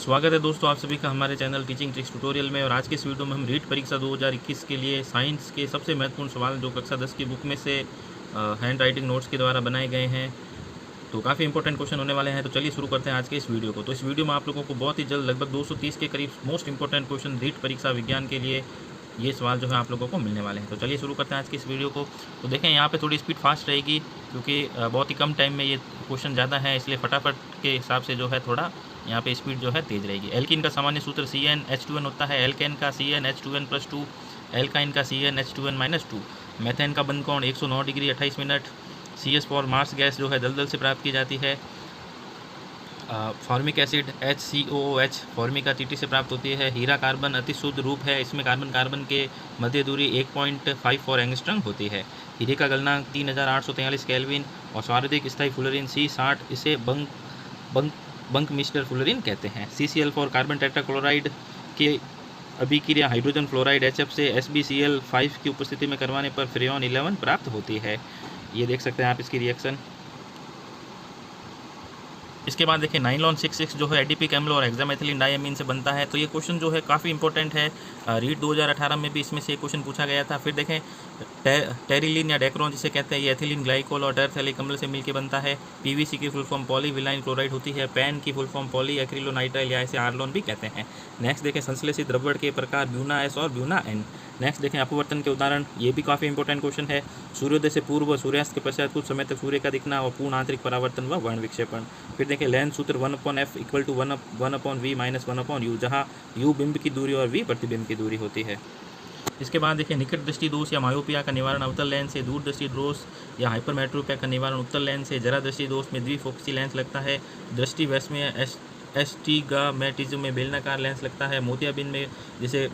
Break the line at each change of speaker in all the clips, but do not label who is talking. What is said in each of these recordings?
स्वागत है दोस्तों आप सभी का हमारे चैनल टीचिंग ट्रिक्स ट्यूटोरियल में। और आज के इस वीडियो में हम रीट परीक्षा 2021 के लिए साइंस के सबसे महत्वपूर्ण सवाल जो कक्षा 10 की बुक में से हैंड राइटिंग नोट्स के द्वारा बनाए गए हैं, तो काफ़ी इंपॉर्टेंट क्वेश्चन होने वाले हैं। तो चलिए शुरू करते हैं आज के इस वीडियो को। तो इस वीडियो में आप लोगों को बहुत ही जल्द लगभग 230 के करीब मोस्ट इंपॉर्टेंट क्वेश्चन रीट परीक्षा विज्ञान के लिए ये सवाल जो है आप लोगों को मिलने वाले हैं। तो चलिए शुरू करते हैं आज की इस वीडियो को। तो देखें यहाँ पे थोड़ी स्पीड फास्ट रहेगी क्योंकि बहुत ही कम टाइम में ये क्वेश्चन ज़्यादा है, इसलिए फटाफट के हिसाब से जो है थोड़ा यहाँ पे स्पीड जो है तेज़ रहेगी। एल्कीन का सामान्य सूत्र CnH2n होता है। एल्केन का CnH2n+2, एल्काइन का CnH2n-2। मेथेन का बंध कोण 109 degree 28 minute. CS4 marsh gas जो है दलदल से प्राप्त की जाती है। फॉर्मिक एसिड HCOOH फॉर्मिक का TT से प्राप्त होती है। हीरा कार्बन अति शुद्ध रूप है, इसमें कार्बन कार्बन के मध्य दूरी 1.54 एंगस्ट्रम होती है। हीरे का गलनांक 3843 केल्विन। और स्वार्थिक स्थायी फ्लोरीन C60, इसे बंक मिस्टर फ्लोरीन कहते हैं। CCl4 कार्बन टेट्राक्लोराइड की अभिक्रिया हाइड्रोजन फ्लोराइड HF से SbCl5 की उपस्थिति में करवाने पर फ्रेयॉन 11 प्राप्त होती है। ये देख सकते हैं आप इसकी रिएक्शन। इसके बाद देखिए नाइलॉन 66 जो है एडीपी अम्ल और हेक्सामेथिलीन डायमीन से बनता है। तो ये क्वेश्चन जो है काफ़ी इंपॉर्टेंट है। रीट 2018 में भी इसमें से क्वेश्चन पूछा गया था। फिर देखें टेरिलीन या डेक्रोन जिसे कहते हैं, ये एथिलीन ग्लाइकोल और टरफेलिक अम्ल से मिलकर बनता है। PVC की फुल फॉर्म पॉलीविलाइन क्लोराइड होती है। पैन की फुल फॉर्म पॉली एक्रिलोनाइट्राइल या इसे आर्लोन भी कहते हैं। नेक्स्ट देखें संश्लेषित रबड़ के प्रकार ब्यूना S और ब्यूना N। नेक्स्ट देखें अपवर्तन के उदाहरण, ये भी काफ़ी इंपॉर्टेंट क्वेश्चन है। सूर्योदय से पूर्व व सूर्यास्त के पश्चात कुछ समय तक सूर्य का दिखना और पूर्ण आंतरिक परावर्तन व वर्ण विक्षेपण। फिर देखें लेंस सूत्र 1/f = 1/v - 1/u, जहाँ u बिंब की दूरी और v प्रतिबिंब की दूरी होती है। इसके बाद देखिए निकट दृष्टि दोष या मायोपिया का निवारण अवतल लेंस से, दूर दृष्टि दोष या हाइपरमेट्रोपिया का निवारण उत्तल लेंस से, जरा दृष्टि दोष में द्विफोकसी लेंस लगता है। दृष्टि वैषम्य एस्टिग्मेटिज्म में बेलनाकार लेंस लगता है। मोतियाबिंद में जिसे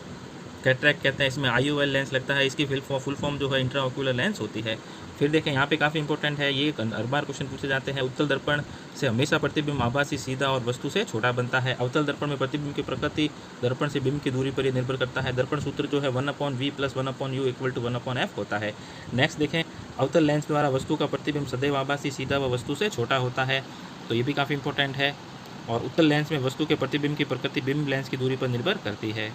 कैटरैक्ट कहते हैं, इसमें IOL लेंस लगता है। इसकी फुल फॉर्म जो है इंट्राओक्यूलर लेंस होती है। फिर देखें यहाँ पे काफ़ी इंपॉर्टेंट है, ये हर बार क्वेश्चन पूछे जाते हैं। उत्तल दर्पण से हमेशा प्रतिबिंब आभासी, सीधा और वस्तु से छोटा बनता है। अवतल दर्पण में प्रतिबिंब की प्रकृति दर्पण से बिंब की दूरी पर ये निर्भर करता है। दर्पण सूत्र जो है 1/v + 1/u = 1/f होता है। नेक्स्ट देखें अवतल लेंस द्वारा वस्तु का प्रतिबिंब सदैव आभासी, सीधा व वस्तु से छोटा होता है। तो ये भी काफ़ी इंपॉर्टेंट है। और उत्तल लेंस में वस्तु के प्रतिबिंब की प्रकृति बिंब लेंस की दूरी पर निर्भर करती है।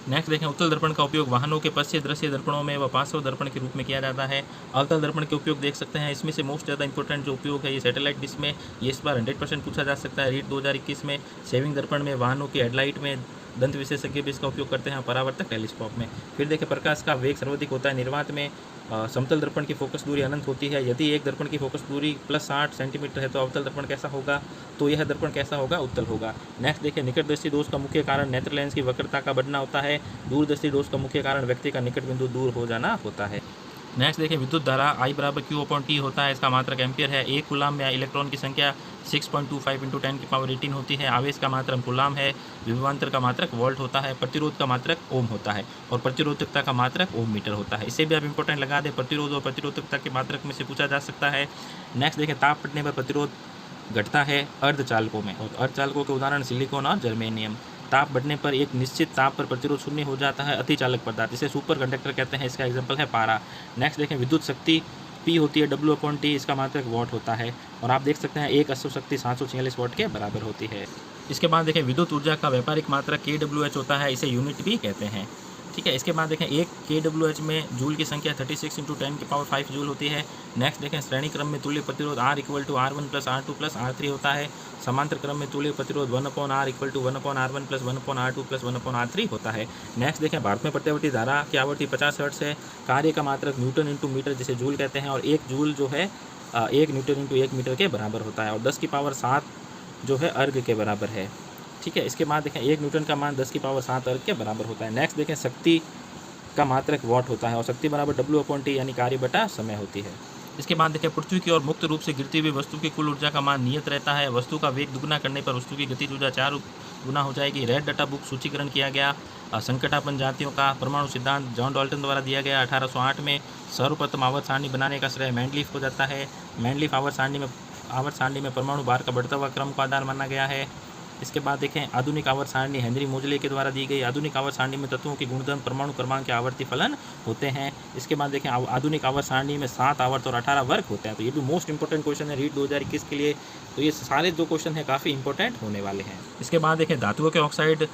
नेक्स्ट देखें उत्तल दर्पण का उपयोग वाहनों के पश्य दृश्य दर्पणों में व पार्श्व दर्पण के रूप में किया जाता है। अवतल दर्पण के उपयोग देख सकते हैं, इसमें से मोस्ट ज़्यादा इंपॉर्टेंट जो उपयोग है ये सैटेलाइट डिश में, ये इस बार 100% पूछा जा सकता है रीट 2021 में। सेविंग दर्पण में, वाहनों की हेडलाइट में, दंत विशेषज्ञ भी इसका उपयोग करते हैं परावर्तक टेलीस्कोप में। फिर देखें प्रकाश का वेग सर्वाधिक होता है निर्वात में। समतल दर्पण की फोकस दूरी अनंत होती है। यदि एक दर्पण की फोकस दूरी +60 सेंटीमीटर है तो अवतल दर्पण कैसा होगा? तो यह दर्पण कैसा होगा? उत्तल होगा। नेक्स्ट देखिए निकट दृष्टि दोष का मुख्य कारण नेत्र लेंस की वक्रता का बढ़ना होता है। दूर दृष्टि दोष का मुख्य कारण व्यक्ति का निकट बिंदु दूर हो जाना होता है। नेक्स्ट देखिए विद्युत धारा I = Q/T होता है, इसका मात्रक एम्पियर है। एक कूलाम में इलेक्ट्रॉन की संख्या 6.25 × 10⁻18 होती है। आवेश का मात्रक कूलाम है। विभवांतर का मात्रक वोल्ट होता है। प्रतिरोध का मात्रक ओम होता है और प्रतिरोधकता का मात्रक ओम मीटर होता है। इसे भी आप इंपॉर्टेंट लगा दें, प्रतिरोध और प्रतिरोधकता के मात्रक में से पूछा जा सकता है। नेक्स्ट देखें ताप बढ़ने पर प्रतिरोध घटता है अर्धचालकों में, और अर्धचालकों के उदाहरण सिलिकॉन और जर्मेनियम। ताप बढ़ने पर एक निश्चित ताप पर प्रतिरोध शून्य हो जाता है अतिचालक पदार्थ, जिसे सुपर कंडक्टर कहते हैं। इसका एग्जांपल है पारा। नेक्स्ट देखें विद्युत शक्ति P होती है W/T, इसका मात्रक वॉट होता है। और आप देख सकते हैं एक अश्व शक्ति 746 वॉट के बराबर होती है। इसके बाद देखें विद्युत ऊर्जा का व्यापारिक मात्रक kWh होता है, इसे यूनिट भी कहते हैं। ठीक है, इसके बाद देखें एक kWh में जूल की संख्या 36 × 10⁵ जूल होती है। नेक्स्ट देखें श्रेणी क्रम में तुल्य प्रतिरोध R = R1 + R2 + R3 होता है। समांतर क्रम में तुल्य प्रतिरोध 1/R = 1/R1 + 1/R2 + 1/R3 होता है। नेक्स्ट देखें भारत में प्रत्यावर्ती धारा की आवृत्ति 50 हर्ट्ज है। कार्य का मात्रक न्यूटन × मीटर जिसे जूल कहते हैं, और 1 जूल जो है 1 न्यूटन × 1 मीटर के बराबर होता है। और 10⁻7 जो है अर्ग के बराबर है। ठीक है, इसके बाद देखें 1 न्यूटन का मान 10⁻7 अर्ग के बराबर होता है। नेक्स्ट देखें शक्ति का मात्रक वॉट होता है और शक्ति बराबर W/T यानी कार्य बटा समय होती है। इसके बाद देखें पृथ्वी की ओर मुक्त रूप से गिरती हुई वस्तु की कुल ऊर्जा का मान नियत रहता है। वस्तु का वेग दुगना करने पर वस्तु की गतिज ऊर्जा 4 गुना हो जाएगी। रेड डाटा बुक सूचीकरण किया गया संकटापन जातियों का परमाणु सिद्धांत जॉन डाल्टन द्वारा दिया गया 1808 में। सर्वप्रथम आवर्त सारणी बनाने का श्रेय मैंडलीफ को जाता है। मैंडलीफ आवर्त सारणी में परमाणु भार का बढ़ता हुआ क्रम को आधार माना गया है। इसके बाद देखें आधुनिक आवर्त सारणी हेनरी मोजले के द्वारा दी गई। आधुनिक आवर्त सारणी में तत्वों के गुणधर्म परमाणु क्रमांक के आवर्ती फलन होते हैं। इसके बाद देखें आधुनिक आवर्त सारणी में 7 आवर्त और 18 वर्ग होते हैं। तो ये भी मोस्ट इंपॉर्टेंट क्वेश्चन है रीट 2021 के लिए। तो ये सारे जो क्वेश्चन है काफ़ी इंपॉर्टेंट होने वाले हैं। इसके बाद देखें धातुओं के ऑक्साइड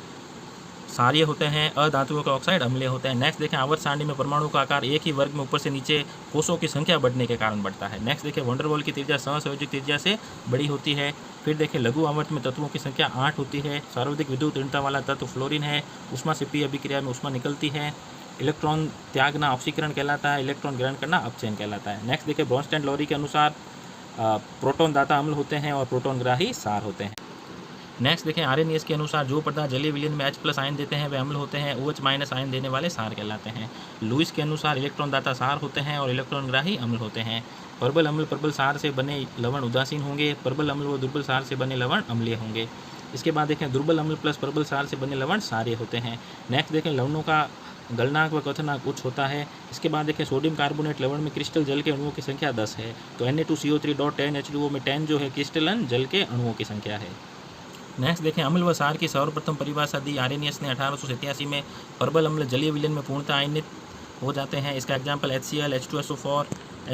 क्षारीय होते हैं, अधातुओं के ऑक्साइड अम्लीय होते हैं। नेक्स्ट देखें आवर्त सारणी में परमाणु का आकार एक ही वर्ग में ऊपर से नीचे कोषों की संख्या बढ़ने के कारण बढ़ता है। नेक्स्ट देखें वंडरवॉल की त्रिज्या सहसंयोजक त्रिज्या से बड़ी होती है। फिर देखें लघु आवर्त में तत्वों की संख्या 8 होती है। सर्वाधिक विद्युत ऋणता वाला तत्व फ्लोरीन है। ऊष्मा से पी अभिक्रिया में ऊष्मा निकलती है। इलेक्ट्रॉन त्यागना ऑक्सीकरण कहलाता है। इलेक्ट्रॉन ग्रहण करना अपचयन कहलाता है। नेक्स्ट देखें ब्रॉन्स्टैंड लॉरी के अनुसार प्रोटॉन दाता अम्ल होते हैं और प्रोटॉन ग्राही क्षार होते हैं। नेक्स्ट देखें आरएनएस के अनुसार जो पदार्थ जलीय विलयन में H+ आयन देते हैं वे अम्ल होते हैं। OH- आयन देने वाले क्षार कहलाते हैं। लुईस के अनुसार इलेक्ट्रॉन दाता क्षार होते हैं और इलेक्ट्रॉन ग्राही अम्ल होते हैं। प्रबल अम्ल प्रबल क्षार से बने लवण उदासीन होंगे। प्रबल अम्ल व दुर्बल क्षार से बने लवण अम्लीय होंगे। इसके बाद देखें दुर्बल अम्ल प्लस प्रबल क्षार से बने लवण क्षारीय होते हैं। नेक्स्ट देखें लवणों का गलनांक व क्वथनांक उच्च होता है। इसके बाद देखें सोडियम कार्बोनेट लवण में क्रिस्टल जल के अणुओं की संख्या 10 है। तो Na2CO3.10 H2O में 10 जो है क्रिस्टलन जल के अणुओं की संख्या है। नेक्स्ट देखें अम्ल व क्षार की सर्वप्रथम परिभाषा दी आर्यनियस ने 1887 में। प्रबल अम्ल जलीय विलयन में पूर्णतः आयनित हो जाते हैं। इसका एग्जाम्पल HCl, H2SO4,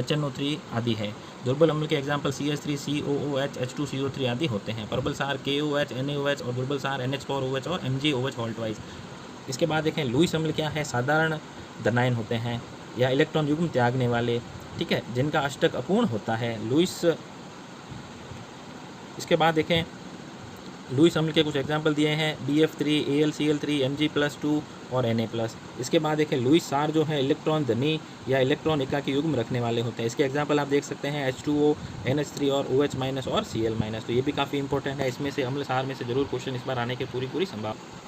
HNO3 आदि है। दुर्बल अम्ल के एग्जाम्पल CH3, COOH, H2CO3 आदि होते हैं। प्रबल क्षार KOH, NaOH और दुर्बल क्षार NH4OH और MgOH वोल्ट वाइज। इसके बाद देखें लुईस अम्ल क्या है, साधारण धनायन होते हैं या इलेक्ट्रॉन युग्म त्यागने वाले, ठीक है, जिनका अष्टक अपूर्ण होता है। लुईस इसके बाद देखें लुईस अम्ल के कुछ एग्जाम्पल दिए हैं BF3, AlCl3, Mg+2 और Na+। इसके बाद देखें लुईस क्षार जो है इलेक्ट्रॉन धनी या इलेक्ट्रॉन एकाकी युग्म रखने वाले होते हैं। इसके एग्जाम्पल आप देख सकते हैं H2O, NH3 और OH- और Cl-। तो ये भी काफ़ी इंपॉर्टेंट है। इसमें से अम्ल क्षार में से जरूर क्वेश्चन इस बार आने की पूरी संभावना।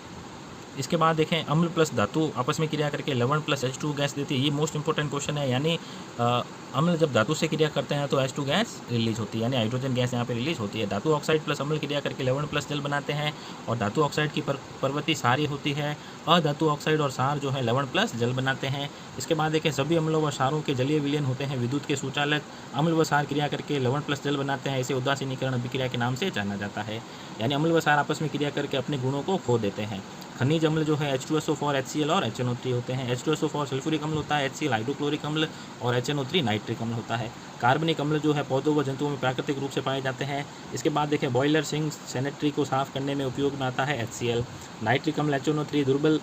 इसके बाद देखें अम्ल प्लस धातु आपस में क्रिया करके लवण प्लस H2 गैस देती है। ये मोस्ट इंपॉर्टेंट क्वेश्चन है। यानी अम्ल जब धातु से क्रिया करते हैं तो H2 गैस रिलीज होती है, यानी हाइड्रोजन गैस यहाँ पे रिलीज होती है। धातु ऑक्साइड प्लस अम्ल क्रिया करके लवण प्लस जल बनाते हैं और धातु ऑक्साइड की प्रवृत्ति क्षारीय होती है। अधातु ऑक्साइड और क्षार जो है लवण प्लस जल बनाते हैं। इसके बाद देखें सभी अम्लों व क्षारों के जलीय विलयन होते हैं विद्युत के सुचालक। अम्ल व क्षार क्रिया करके लवण प्लस जल बनाते हैं। इसे उदासीनीकरण अभिक्रिया के नाम से जाना जाता है। यानी अम्ल व क्षार आपस में क्रिया करके अपने गुणों को खो देते हैं। खनिज अम्ल जो है H2SO4, HCl और HNO3 होते हैं। H2SO4 सल्फ्यूरिक अम्ल होता है, HCl हाइड्रोक्लोरिक अम्ल और HNO3 नाइट्रिक अम्ल होता है। कार्बनिक अम्ल जो है पौधों व जंतुओं में प्राकृतिक रूप से पाए जाते हैं। इसके बाद देखें बॉयलर, सिंक, सैनिटरी को साफ करने में उपयोग में आता है HCl। नाइट्रिक अम्ल HNO3 दुर्बल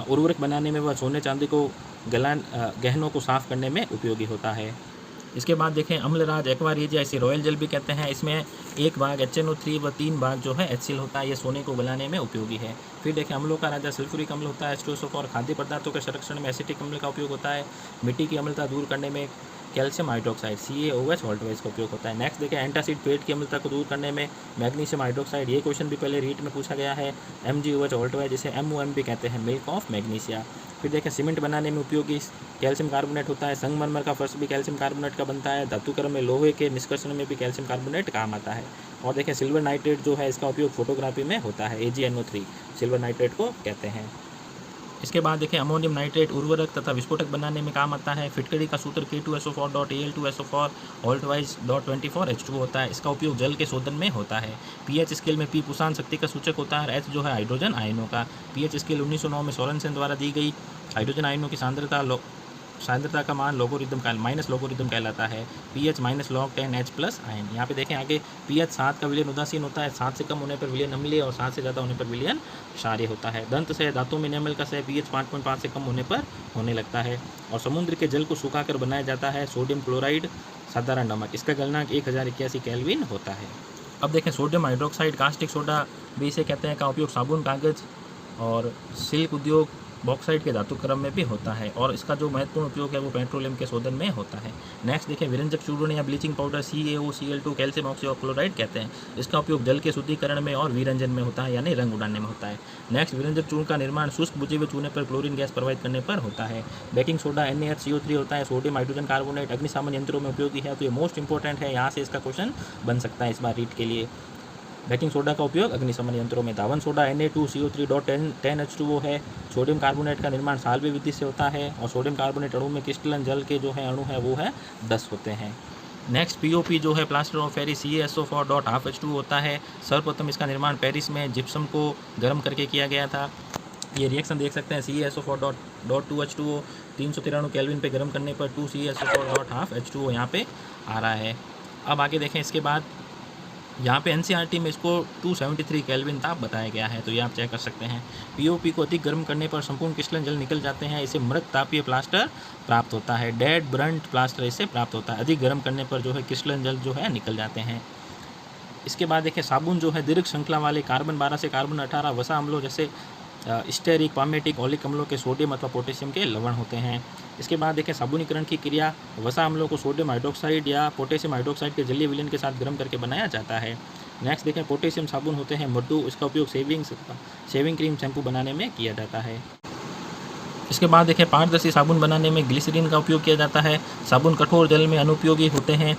उर्वरक बनाने में व सोने चांदी को गहनों को साफ करने में उपयोगी होता है। इसके बाद देखें अम्लराज एक्वारिजिया, इसे रॉयल जल भी कहते हैं। इसमें 1 भाग HNO3 व 3 भाग जो है HCl होता है। ये सोने को गलाने में उपयोगी है। फिर देखें अम्लों का राजा सल्फ्यूरिक अम्ल होता है H2SO4। खाद्य पदार्थों के संरक्षण में एसिटिक अम्ल का उपयोग होता है। मिट्टी की अम्लता दूर करने में calcium hydroxide CaOH volt wise का उपयोग होता है। नेक्स्ट देखें एंटासिड पेट की अम्लता को दूर करने में मैग्नीशियम हाइड्रोक्साइड, ये क्वेश्चन भी पहले रीट में पूछा गया है। MgOH वोल्ट वाइज, जिसे MOM भी कहते हैं, मिल्क ऑफ मैग्नीशिया। फिर देखें सीमेंट बनाने में उपयोगी कैल्शियम कार्बोनेट होता है। संगमरमर का फर्श भी कैल्शियम कार्बोनेट का बनता है। धातुकर्म में लोहे के निष्कर्षण में भी कैल्शियम कार्बोनेट काम आता है। और देखें सिल्वर नाइट्रेट जो है इसका उपयोग फोटोग्राफी में होता है। AgNO3 सिल्वर नाइट्रेट को कहते हैं। इसके बाद देखें अमोनियम नाइट्रेट उर्वरक तथा विस्फोटक बनाने में काम आता है। फिटकरी का सूत्र K2SO4.Al2SO4 वोल्ट वाइज .24 H2O होता है। इसका उपयोग जल के शोधन में होता है। पीएच स्केल में P पुसान शक्ति का सूचक होता है और H जो है हाइड्रोजन आयनों का। पीएच स्केल 1909 में सोरेनसन द्वारा दी गई। हाइड्रोजन आयनों की सांद्रता का मान माइनस लोगोरिथम कहलाता है। pH -log10H+ ion. यहाँ पे देखें आगे pH 7 का विलयन उदासीन होता है। 7 से कम होने पर विलयन अम्लीय और 7 से ज़्यादा होने पर विलयन क्षारीय होता है। दंत से धातु में एनामल का सह pH 5.5 से कम होने पर होने लगता है। और समुद्र के जल को सुखाकर बनाया जाता है सोडियम क्लोराइड साधारण नमक। इसका गलनांक 1081 केल्विन होता है। अब देखें सोडियम हाइड्रोक्साइड कास्टिक सोडा भी इसे कहते हैं, का उपयोग साबुन, कागज और सिल्क उद्योग, बॉक्साइड के धातु क्रम में भी होता है। और इसका जो महत्वपूर्ण उपयोग है वो पेट्रोलियम के शोधन में होता है। नेक्स्ट देखें विरंजक चूर्ण या bleaching powder CaOCl2 calcium oxychloride कहते हैं। इसका उपयोग जल के शुद्धिकरण में और विरंजन में होता है, यानी रंग उड़ाने में होता है। नेक्स्ट विरंजक चूर्ण का निर्माण शुष्क बुझे हुए चूने पर क्लोरीन गैस प्रवाहित करने पर होता है। बेकिंग सोडा NaHCO3 होता है। सोडियम हाइड्रोजन कार्बोनेट अग्निशमन यंत्रों में उपयोगी है। तो ये मोस्ट इंपॉर्टेंट है, यहाँ से इसका क्वेश्चन बन सकता है इस बार रीट के लिए। बेकिंग सोडा का उपयोग अग्निशमन यंत्रों में। धावन सोडा Na2CO3.10 H2O है। सोडियम कार्बोनेट का निर्माण साल्वी विधि से होता है और सोडियम कार्बोनेट अणु में क्रिस्टलन जल के जो है अणु है वो है 10 होते हैं। नेक्स्ट पीओपी जो है प्लास्टर ऑफ पेरिस CaSO4.2H2 होता है। सर्वप्रथम इसका निर्माण पेरिस में जिप्सम को गर्म करके किया गया था। ये रिएक्शन देख सकते हैं, CaSO4.2H2O 393 केल्विन पे गर्म करने पर 2CaSO4.2H2O यहाँ पे आ रहा है। अब आगे देखें, इसके बाद यहाँ पे NCERT में इसको 273 केल्विन ताप बताया गया है, तो ये आप चेक कर सकते हैं। पीओपी को अधिक गर्म करने पर संपूर्ण क्रिस्टलन जल निकल जाते हैं, इसे मृत तापीय प्लास्टर प्राप्त होता है। डेड ब्रंट प्लास्टर इससे प्राप्त होता है, अधिक गर्म करने पर जो है क्रिस्टलन जल जो है निकल जाते हैं। इसके बाद देखिए, साबुन जो है दीर्घ श्रृंखला वाले कार्बन 12 से कार्बन 18 वसा अम्लों जैसे स्टेरिक, पामेटिक, ओलिक अम्लों के सोडियम अथवा पोटेशियम के लवण होते हैं। इसके बाद देखें, साबुनीकरण की क्रिया वसा अम्लों को सोडियम हाइड्रोक्साइड या पोटेशियम हाइड्रोक्साइड के जलीय विलयन के साथ गर्म करके बनाया जाता है। नेक्स्ट देखें, पोटेशियम साबुन होते हैं मृदु, इसका उपयोग शेविंग क्रीम शैम्पू बनाने में किया जाता है। इसके बाद देखें, पारदर्शी साबुन बनाने में ग्लिसरीन का उपयोग किया जाता है। साबुन कठोर जल में अनुपयोगी होते हैं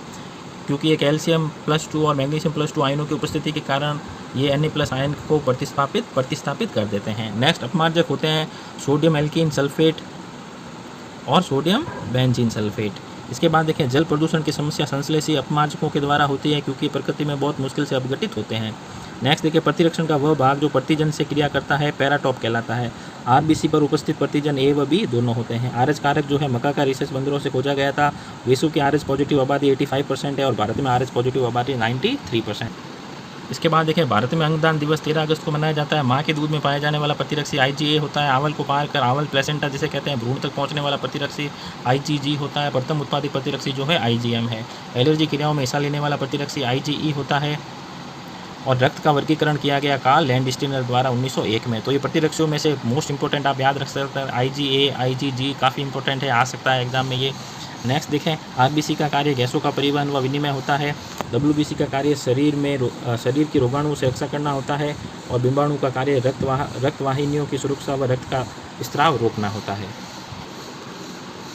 क्योंकि ये कैल्शियम+2 और मैग्नीशियम+2 आयनों की उपस्थिति के कारण ये Na+ आयन को प्रतिस्थापित कर देते हैं। नेक्स्ट अपमार्जक होते हैं सोडियम एल्कीन सल्फेट और सोडियम बेंजीन सल्फेट। इसके बाद देखें, जल प्रदूषण की समस्या संश्लेषी अपमार्जकों के द्वारा होती है क्योंकि प्रकृति में बहुत मुश्किल से अपघटित होते हैं। नेक्स्ट देखिए, प्रतिरक्षण का वह भाग जो प्रतिजन से क्रिया करता है पैराटॉप कहलाता है। RBC पर उपस्थित प्रतिजन A व B दोनों होते हैं। RH कारक जो है मक्का का रिसर्च बंदरों से खोजा गया था। विश्व की RH पॉजिटिव आबादी 85% है और भारत में RH पॉजिटिव आबादी 93%। इसके बाद देखिए, भारत में अंगदान दिवस 13 अगस्त को मनाया जाता है। माँ के दूध में पाया जाने वाला प्रतिरक्षी IgA होता है। आवल को पार कर आवल प्लेसेंटा जिसे कहते हैं भ्रूण तक पहुँचने वाला प्रतिरक्षी IgG होता है। प्रथम उत्पादित प्रतिरक्षी जो है IgM है। एलर्जी क्रियाओं में हिस्सा लेने वाला प्रतिरक्षी IgE होता है। और रक्त का वर्गीकरण किया गया कार्ल लैंडस्टीनर द्वारा 1901 में। तो ये प्रतिरक्षियों में से मोस्ट इंपॉर्टेंट आप याद रख सकते हैं। IgA IgG काफ़ी इंपॉर्टेंट है, आ सकता है एग्जाम में ये। नेक्स्ट देखें, RBC का कार्य गैसों का परिवहन व विनिमय होता है। WBC का कार्य शरीर की रोगाणु से रक्षा करना होता है और बिंबाणु का कार्य रक्त वाहिनियों की सुरक्षा व रक्त का स्त्राव रोकना होता है।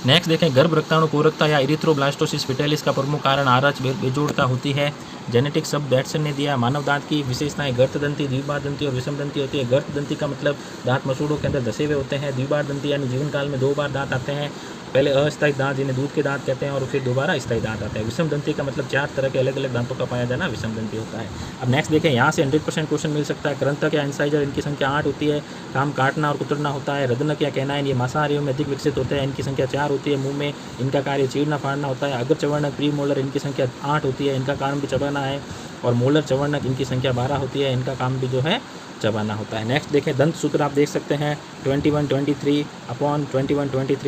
नेक्स्ट देखें, गर्भ रक्ताणु पूरकता या इरिथ्रोब्लास्टोसिस फिटेलिस का प्रमुख कारण RH बेजोड़ता होती है। जेनेटिक शब्द बैटसन ने दिया। मानव दांत की विशेषताएं गर्तदंती, द्विबार दंती और विषम दंती होती है। गर्तदंती का मतलब दांत मसूड़ों के अंदर धसे हुए होते हैं। द्विबार दंती यानी जीवन काल में 2 बार दांत आते हैं। पहले अस्थायी दांत जिन्हें दूध के दांत कहते हैं और फिर दोबारा स्थायी दांत आते हैं। विषम दंती का मतलब 4 तरह के अलग अलग दांतों का पाया जाना विषम दंती होता है। अब नेक्स्ट देखें, यहाँ से 100% क्वेश्चन मिल सकता है। कृंतक या इंसाइजर, इनकी संख्या 8 होती है। काम काटना और कुतरना होता है। रदनक या कैनाइन, ये मांसाहारियों में अधिक विकसित होते हैं, इनकी संख्या 4 होती है। मुंह में इनका कार्य चीरना फाड़ना होता है। अगर चवर्णक प्री मोलर, इनकी संख्या 8 होती है, इनका काम भी चबाना है। और मोलर चवर्णक, इनकी संख्या 12 होती है, इनका काम भी जो है चबाना होता है। नेक्स्ट देखें, दंत सूत्र आप देख सकते हैं 2123/2123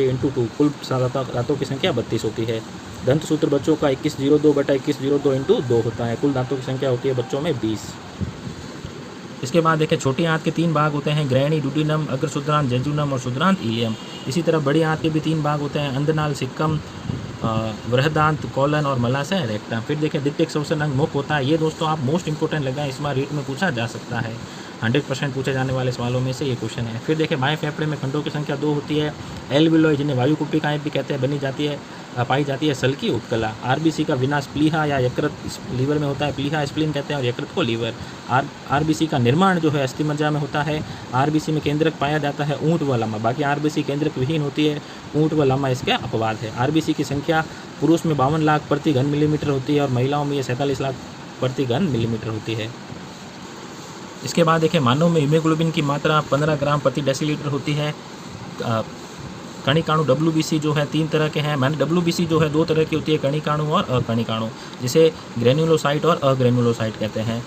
× 2, कुल दांतों की संख्या 32 होती है। दंत सूत्र बच्चों का 2102/2102 × 2 होता है। कुल दांतों की संख्या होती है बच्चों में 20। इसके बाद देखें, छोटी आंत के 3 भाग होते हैं, ग्रहणी, डुडिनम, अग्र शुद्रांत जेजुनम और शुद्रांत इलियम। इसी तरह बड़ी आंत के भी 3 भाग होते हैं, अंधनाल, सिक्कम, बृहदांत, कॉलन और मलाशय रेक्टम। फिर देखें, द्वितीयक श्वसन अंग मुख होता है। ये दोस्तों आप मोस्ट इंपोर्टेंट लगा है, इस बार रीट में पूछा जा सकता है। 100% पूछे जाने वाले सवालों में से ये क्वेश्चन है। फिर देखें, बाएं फेफड़े में खंडों की संख्या 2 होती है। एल्वियोलाई, जिन्हें वायु कुप्पिकाएँ भी कहते हैं, पाई जाती है सल की उपकला। RBC का विनाश प्लीहा या यकृत लीवर में होता है। प्लीहा स्प्लीन कहते हैं और यकृत को लीवर। RBC का निर्माण जो है अस्थिमज्जा में होता है। RBC में केंद्रक पाया जाता है ऊँट व लम्मा, बाकी RBC केंद्रक विहीन होती है। ऊँट व लम्मा इसका अपवाद है। RBC की संख्या पुरुष में 52 लाख प्रति घन मिलीमीटर होती है और महिलाओं में ये 47 लाख प्रति घन मिलीमीटर होती है। इसके बाद देखें, मानव में हीमोग्लोबिन की मात्रा 15 ग्राम प्रति डेसीलीटर होती है। कणिकाणु WBC जो है 3 तरह के हैं। WBC जो है 2 तरह की होती है, कणिकाणु और अकणिकाणु, जिसे ग्रेन्युलोसाइट और अग्रेन्युलोसाइट कहते हैं।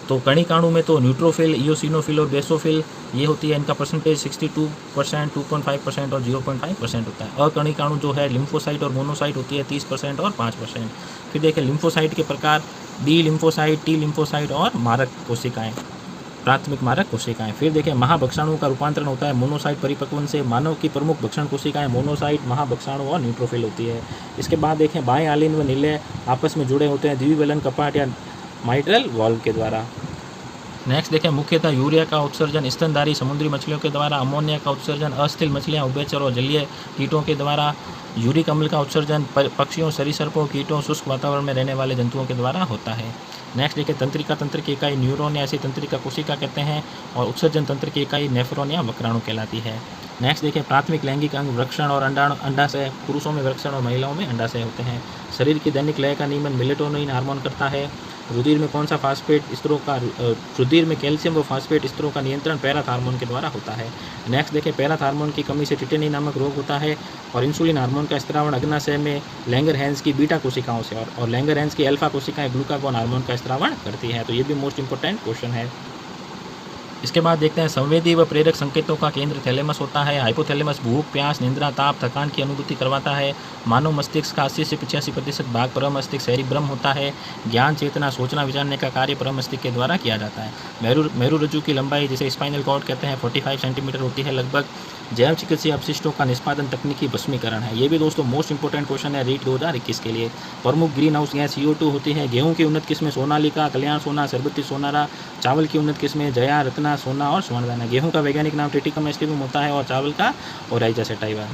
तो कणिकाणु में तो न्यूट्रोफिल, इयोसिनोफिल और बेसोफिल ये होती है। इनका परसेंटेज 62%, 2.5% और 0.5% होता है। अकणिकाणु जो है लिम्फोसाइट और मोनोसाइट होती है 30% और 5%। फिर देखें, लिम्फोसाइट के प्रकार, B लिम्फोसाइट, T लिम्फोसाइट और मारक कोशिकाएँ, प्राथमिक मारक कोशिकाएं। फिर देखें, महाभक्षाणु का रूपांतरण होता है मोनोसाइट परिपक्वन से। मानव की प्रमुख भक्षण कोशिकाएं मोनोसाइट, महाभक्षाणु और न्यूट्रोफिल होती है। इसके बाद देखें, बाएं आलिन व नीले आपस में जुड़े होते हैं द्विवेलन कपाट या माइट्रल वॉल्व के द्वारा। नेक्स्ट देखें मुख्यतः यूरिया का उत्सर्जन स्तनधारी समुद्री मछलियों के द्वारा, अमोनिया का उत्सर्जन अस्थिल मछलियाँ, उभयचर और जलीय कीटों के द्वारा, यूरिक अम्ल का उत्सर्जन पक्षियों, सरीसृपों, कीटों, शुष्क वातावरण में रहने वाले जंतुओं के द्वारा होता है। नेक्स्ट देखिए तंत्रिका तंत्र की इकाई न्यूरॉन या ऐसी तंत्रिका कोशिका कहते हैं और उत्सर्जन तंत्र की इकाई नेफ्रॉन या वक्राणु कहलाती है। नेक्स्ट देखिए प्राथमिक लैंगिक अंग वृक्षण और अंडाशय, पुरुषों में वृक्षण और महिलाओं में अंडाशय होते हैं। शरीर की दैनिक लय का नियमन मेलेटोनिन हार्मोन करता है। रुधिर में कौन सा फास्फेट स्तरों का रुधिर में कैल्शियम व फास्फेट स्तरों का नियंत्रण पैराथ हार्मोन के द्वारा होता है। नेक्स्ट देखिए पैराथ हार्मोन की कमी से टिटेनी नामक रोग होता है और इंसुलिन हार्मोन का स्त्रावण अग्नाशय में लैंगरहैंस की बीटा कोशिकाओं से और लैंगरहैंस की अल्फा कोशिकाएं ग्लूकागोन हार्मोन का स्त्रावण करती हैं। तो ये भी मोस्ट इंपॉर्टेंट क्वेश्चन है। इसके बाद देखते हैं संवेदी व प्रेरक संकेतों का केंद्र थैलेमस होता है। हाइपोथैलेमस भूख, प्यास, निद्रा, ताप, थकान की अनुभूति करवाता है। मानव मस्तिष्क का 80 से 85% भाग परम मस्तिष्क सेरिब्रम होता है। ज्ञान, चेतना, सोचना, विचारने का कार्य परम मस्तिष्क के द्वारा किया जाता है। मेरु रज्जु की लंबाई जिसे स्पाइनल कॉर्ड कहते हैं 45 सेंटीमीटर होती है लगभग। जैव चिकित्सीय अपशिष्टों का निष्पादन तकनीकी भस्मीकरण है। ये भी दोस्तों मोस्ट इंपॉर्टेंट क्वेश्चन है रीट 2021 के लिए। प्रमुख ग्रीन हाउस गैस CO2 होती है। गेहूं की उन्नत किस्में सोनालिका, कल्याण सोना, सरबती सोनारा। चावल की उन्नत किस्में जया, रत्ना, सोना और स्वर्णदाना। गेहूं का वैज्ञानिक नाम टिटिकम एस्टिवम होता है और चावल का ओराइजा सेटाइवा।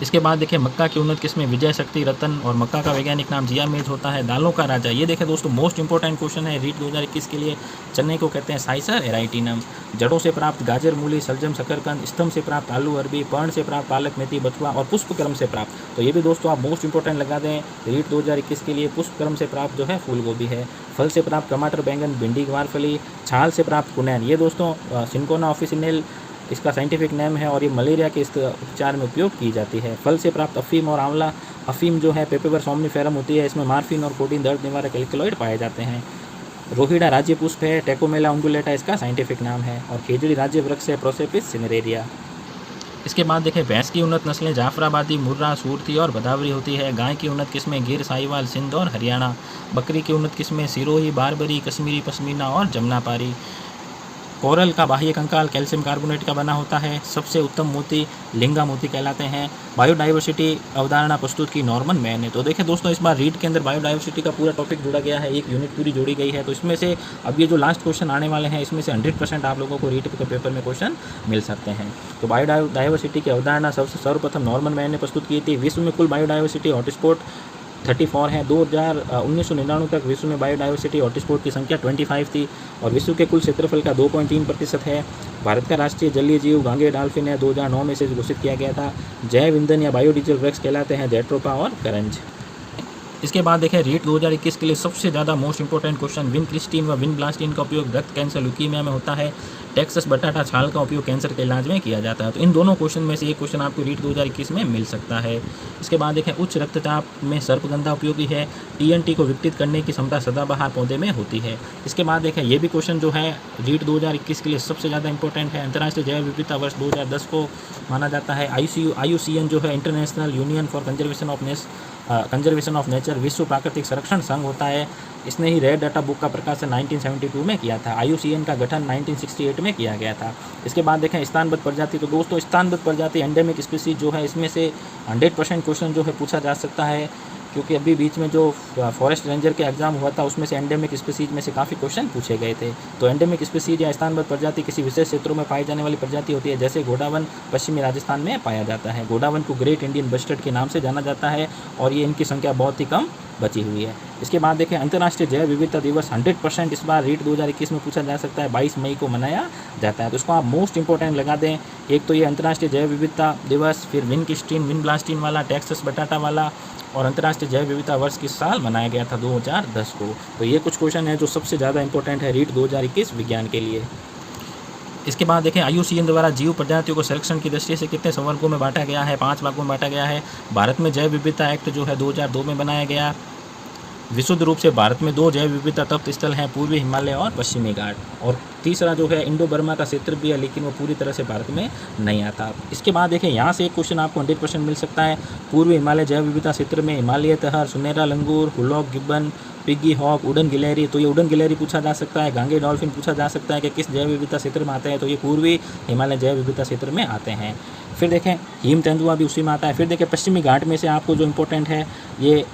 इसके बाद देखिए मक्का की उन्नत किस्में विजय, शक्ति, रतन और मक्का का वैज्ञानिक नाम जिया मेज होता है। दालों का राजा, ये देखें दोस्तों मोस्ट इंपॉर्टेंट क्वेश्चन है रीट 2021 के लिए। चने को कहते हैं साइसर एराइटिनम। जड़ों से प्राप्त गाजर, मूली, सलजम, शकरकंद। स्तंभ से प्राप्त आलू, अरबी। पर्ण से प्राप्त पालक, मेथी, बथुआ और पुष्पक्रम से प्राप्त, तो ये भी दोस्तों आप मोस्ट इंपॉर्टेंट लगा दें रीट 2021 के लिए। पुष्पक्रम से प्राप्त जो है फूल गोभी है। फल से प्राप्त टमाटर, बैंगन, भिंडी, ग्वारफली। छाल से प्राप्त कुनैन, ये दोस्तों सिंकोना ऑफिसिनेल इसका साइंटिफिक नेम है और ये मलेरिया के उपचार में उपयोग की जाती है। फल से प्राप्त अफीम और आंवला। अफीम जो है पेपेवर सोमनीफेरम होती है, इसमें मार्फिन और कोडीन दर्द निवारक एल्कलॉइड पाए जाते हैं। रोहिड़ा राज्य पुष्प है, टेकोमेला उंडुलेटा इसका साइंटिफिक नाम है और खेजड़ी राज्य वृक्ष है, प्रोसेपिस सिनेरेरिया। इसके बाद देखें भैंस की उन्नत नस्लें जाफराबादी, मुर्रा, सूरती और भदावरी होती है। गाय की उन्नत किस्में गिर, साहिवाल, सिंध और हरियाणा। बकरी की उन्नत किस्में सिरोही, बारबरी, कश्मीरी पश्मीना और जमनापारी। कोरल का बाह्य कंकाल कैल्शियम कार्बोनेट का बना होता है। सबसे उत्तम मोती लिंगा मोती कहलाते हैं। बायोडाइवर्सिटी अवधारणा प्रस्तुत की नॉर्मन मैन ने। तो देखें दोस्तों इस बार रीट के अंदर बायोडाइवर्सिटी का पूरा टॉपिक जुड़ा गया है, एक यूनिट पूरी जोड़ी गई है। तो इसमें से अब ये जो लास्ट क्वेश्चन आने वाले हैं इसमें से 100% आप लोगों को रीट के पेपर में क्वेश्चन मिल सकते हैं। तो बायोडाइवर्सिटी की अवधारणा सर्वप्रथम नॉर्मन मैन ने प्रस्तुत की थी। विश्व में कुल बायोडाइवर्सिटी हॉटस्पॉट 34 हैं। 1999 तक विश्व में बायोडाइवर्सिटी हॉटस्पॉट की संख्या 25 थी और विश्व के कुल क्षेत्रफल का 2.3% है। भारत का राष्ट्रीय जलीय जीव गांगे डॉल्फिन है, 2009 में से घोषित किया गया था। जैव ईंधन या बायोडीजल वृक्ष कहलाते हैं जैट्रोपा और करंज। इसके बाद देखें रीट 2021 के लिए सबसे ज़्यादा मोस्ट इंपॉर्टेंट क्वेश्चन विनक्रिस्टीन व विनब्लास्टिन का उपयोग रक्त कैंसर ल्यूकीमिया में होता है। टेक्सस बटाटा छाल का उपयोग कैंसर के इलाज में किया जाता है। तो इन दोनों क्वेश्चन में से एक क्वेश्चन आपको रीट 2021 में मिल सकता है। इसके बाद देखें उच्च रक्तचाप में सर्पगंधा उपयोगी है। TNT को विकसित करने की क्षमता सदाबहार पौधे में होती है। इसके बाद देखें ये भी क्वेश्चन जो है रीट 2021 के लिए सबसे ज़्यादा इंपॉर्टेंट है। अंतर्राष्ट्रीय जैव विविधता वर्ष 2010 को माना जाता है। IUCN जो है international union for conservation of nature विश्व प्राकृतिक संरक्षण संघ होता है। इसने ही रेड डाटा बुक का प्रकाशन 1972 में किया था। IUCN का गठन 1968 में किया गया था। इसके बाद देखें स्थानबद्ध प्रजाति। तो दोस्तों स्थानबद्ध प्रजाति एंडेमिक स्पीसीज जो है इसमें से 100% क्वेश्चन जो है पूछा जा सकता है, क्योंकि अभी बीच में जो फॉरेस्ट रेंजर के एग्जाम हुआ था उसमें से एंडेमिक स्पीसीज में से काफ़ी क्वेश्चन पूछे गए थे। तो एंडेमिक स्पीसीज या स्थानबद्ध प्रजाति किसी विशेष क्षेत्रों में पाई जाने वाली प्रजाति होती है। जैसे घोड़ावन पश्चिमी राजस्थान में पाया जाता है। घोड़ावन को ग्रेट इंडियन बस्टर्ड के नाम से जाना जाता है और ये इनकी संख्या बहुत ही कम बची हुई है। इसके बाद देखें अंतर्राष्ट्रीय जैव विविधता दिवस 100% इस बार रीट 2021 में पूछा जा सकता है। 22 मई को मनाया जाता है। तो इसको आप मोस्ट इंपॉर्टेंट लगा दें। एक तो ये अंतर्राष्ट्रीय जैव विविधता दिवस, फिर विनब्लास्टिन वाला, टेक्सस बटाटा वाला और अंतर्राष्ट्रीय जैव विविधता वर्ष किस साल मनाया गया था 2010 को। तो ये कुछ क्वेश्चन है जो सबसे ज़्यादा इंपॉर्टेंट है रीट 2021 विज्ञान के लिए। इसके बाद देखें IUCN द्वारा जीव प्रजातियों को संरक्षण की दृष्टि से कितने संवर्गों में बांटा गया है। 5 भागों में बांटा गया है। भारत में जैव विविधता एक्ट जो है 2002 में बनाया गया। विशुद्ध रूप से भारत में 2 जैव विविधता तप्त स्थल हैं, पूर्वी हिमालय और पश्चिमी घाट। और तीसरा जो है इंडो बर्मा का क्षेत्र भी है, लेकिन वो पूरी तरह से भारत में नहीं आता। इसके बाद देखें यहाँ से एक क्वेश्चन आपको 100% मिल सकता है। पूर्वी हिमालय जैव विविधता क्षेत्र में हिमालय तहर, सुनहरा लंगूर, हुलॉक गिब्बन, पिग्गी हॉक, उड़न गिलहरी। तो ये उड़न गिलहरी पूछा जा सकता है। गांगे डॉल्फिन पूछा जा सकता है कि किस जैव विविधता क्षेत्र में आते हैं। तो ये पूर्वी हिमालय जैव विविधता क्षेत्र में आते हैं। फिर देखें हिम तेंदुआ भी उसी में आता है। फिर देखें पश्चिमी घाट में से आपको जो इम्पोर्टेंट है ये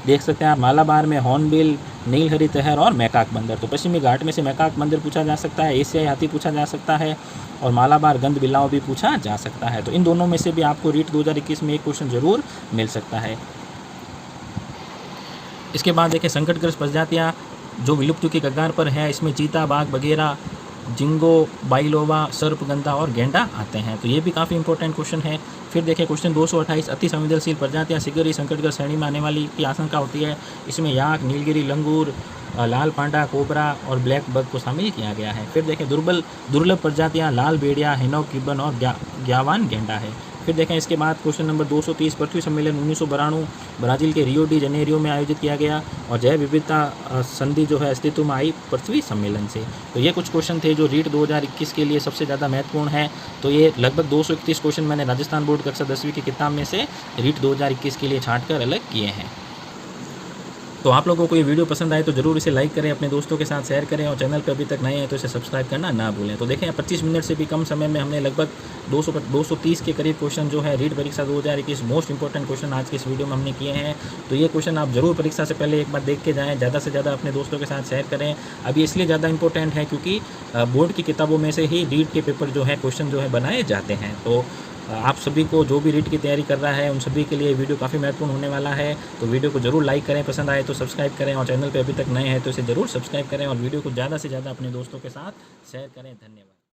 देख सकते हैं आप, मालाबार में हॉर्नबिल, नीलहरी तहर और मैकाक बंदर। तो पश्चिमी घाट में से मैकाक बंदर पूछा जा सकता है, एशियाई हाथी पूछा जा सकता है और मालाबार गंध बिल्लाओं भी पूछा जा सकता है। तो इन दोनों में से भी आपको रीट 2021 में एक क्वेश्चन जरूर मिल सकता है। इसके बाद देखिए संकटग्रस्त प्रजातियाँ जो विलुप्ति की कगार पर है, इसमें चीता, बाघ, बगेरा, जिंगो, बाइलोवा, सर्पगंधा और गेंडा आते हैं। तो ये भी काफ़ी इंपॉर्टेंट क्वेश्चन है। फिर देखिए क्वेश्चन 228, अति संवेदनशील प्रजातियाँ शीघ्र ही संकटग्रस्त श्रेणी में आने वाली की आशंका होती है। इसमें याक, नीलगिरी लंगूर, लाल पांडा, कोबरा और ब्लैक बग को शामिल किया गया है। फिर देखें दुर्लभ प्रजातियाँ लाल भेड़िया, हेनॉक गिब्बन और ग्यावान गेंडा है। फिर देखें इसके बाद क्वेश्चन नंबर 230, पृथ्वी सम्मेलन 1992 ब्राज़ील के रियो डी जनेरियो में आयोजित किया गया और जैव विविधता संधि जो है अस्तित्व में आई पृथ्वी सम्मेलन से। तो ये कुछ क्वेश्चन थे जो रीट 2021 के लिए सबसे ज़्यादा महत्वपूर्ण है। तो ये लगभग 231 क्वेश्चन मैंने राजस्थान बोर्ड कक्षा 10वीं की किताब में से रीट 2021 के लिए छाँट कर अलग किए हैं। तो आप लोगों को ये वीडियो पसंद आए तो ज़रूर इसे लाइक करें, अपने दोस्तों के साथ शेयर करें और चैनल पर अभी तक नए हैं तो इसे सब्सक्राइब करना ना भूलें। तो देखें 25 मिनट से भी कम समय में हमने लगभग 230 के करीब क्वेश्चन जो है रीट परीक्षा 2021 मोस्ट इंपॉर्टेंट क्वेश्चन आज के इस वीडियो में हमने किए हैं। तो ये क्वेश्चन आप जरूर परीक्षा से पहले एक बार देख के जाएँ, ज़्यादा से ज़्यादा अपने दोस्तों के साथ शेयर करें। अभी इसलिए ज़्यादा इंपॉर्टेंट है क्योंकि बोर्ड की किताबों में से ही रीट के पेपर जो है क्वेश्चन जो है बनाए जाते हैं। तो आप सभी को जो भी रीट की तैयारी कर रहा है उन सभी के लिए वीडियो काफ़ी महत्वपूर्ण होने वाला है। तो वीडियो को जरूर लाइक करें, पसंद आए तो सब्सक्राइब करें और चैनल पे अभी तक नए हैं तो इसे ज़रूर सब्सक्राइब करें और वीडियो को ज़्यादा से ज़्यादा अपने दोस्तों के साथ शेयर करें। धन्यवाद।